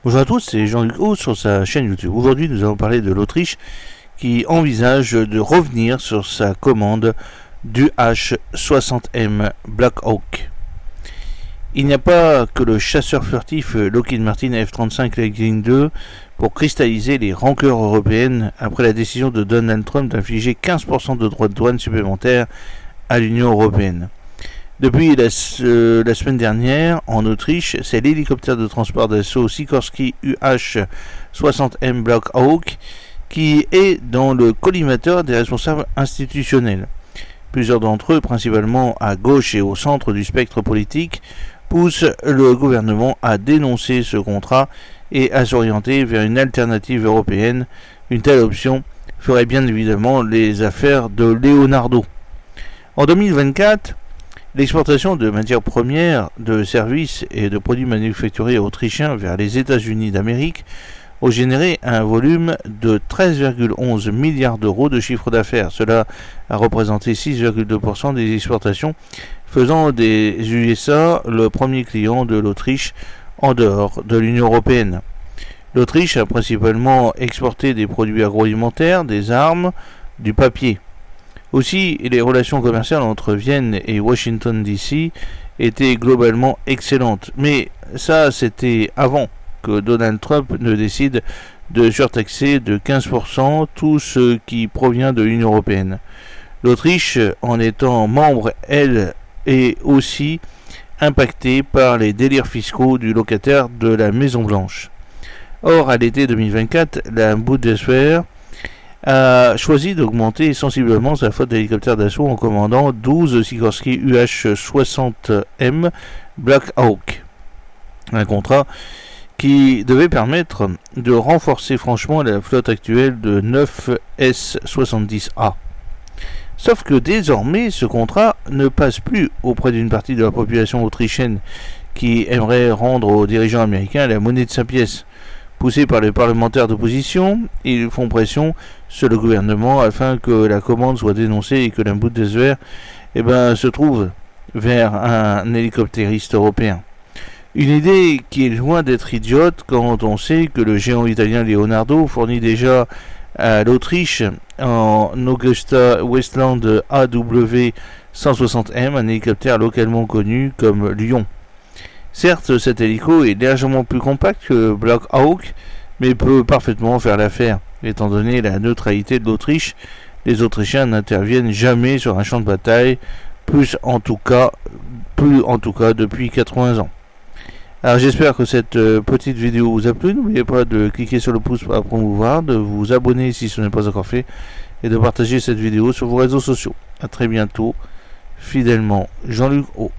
Bonjour à tous, c'est Jean-Luc Haut sur sa chaîne YouTube. Aujourd'hui, nous allons parler de l'Autriche qui envisage de revenir sur sa commande du H-60M Black Hawk. Il n'y a pas que le chasseur furtif Lockheed Martin F-35 Lightning II pour cristalliser les rancœurs européennes après la décision de Donald Trump d'infliger 15% de droits de douane supplémentaires à l'Union européenne. Depuis la semaine dernière, en Autriche, c'est l'hélicoptère de transport d'assaut Sikorsky UH-60M Black Hawk qui est dans le collimateur des responsables institutionnels. Plusieurs d'entre eux, principalement à gauche et au centre du spectre politique, poussent le gouvernement à dénoncer ce contrat et à s'orienter vers une alternative européenne. Une telle option ferait bien évidemment les affaires de Leonardo. En 2024, l'exportation de matières premières, de services et de produits manufacturés autrichiens vers les États-Unis d'Amérique ont généré un volume de 13,11 milliards d'euros de chiffre d'affaires. Cela a représenté 6,2% des exportations, faisant des USA le premier client de l'Autriche en dehors de l'Union européenne. L'Autriche a principalement exporté des produits agroalimentaires, des armes, du papier. Aussi, les relations commerciales entre Vienne et Washington DC étaient globalement excellentes. Mais ça, c'était avant que Donald Trump ne décide de surtaxer de 15% tout ce qui provient de l'Union européenne. L'Autriche, en étant membre, elle, est aussi impactée par les délires fiscaux du locataire de la Maison Blanche. Or, à l'été 2024, la Bundeswehr a choisi d'augmenter sensiblement sa flotte d'hélicoptères d'assaut en commandant 12 Sikorsky UH-60M Black Hawk. Un contrat qui devait permettre de renforcer franchement la flotte actuelle de 9 S-70A. Sauf que désormais, ce contrat ne passe plus auprès d'une partie de la population autrichienne qui aimerait rendre aux dirigeants américains la monnaie de sa pièce. Poussés par les parlementaires d'opposition, ils font pression sur le gouvernement afin que la commande soit dénoncée et que la Bundeswehr se trouve vers un hélicoptériste européen. Une idée qui est loin d'être idiote quand on sait que le géant italien Leonardo fournit déjà à l'Autriche en Augusta Westland AW160M, un hélicoptère localement connu comme Lion. Certes, cet hélico est légèrement plus compact que Black Hawk, mais peut parfaitement faire l'affaire. Étant donné la neutralité de l'Autriche, les Autrichiens n'interviennent jamais sur un champ de bataille, plus en tout cas depuis 80 ans. Alors j'espère que cette petite vidéo vous a plu. N'oubliez pas de cliquer sur le pouce pour promouvoir, de vous abonner si ce n'est pas encore fait, et de partager cette vidéo sur vos réseaux sociaux. A très bientôt, fidèlement Jean-Luc Haut.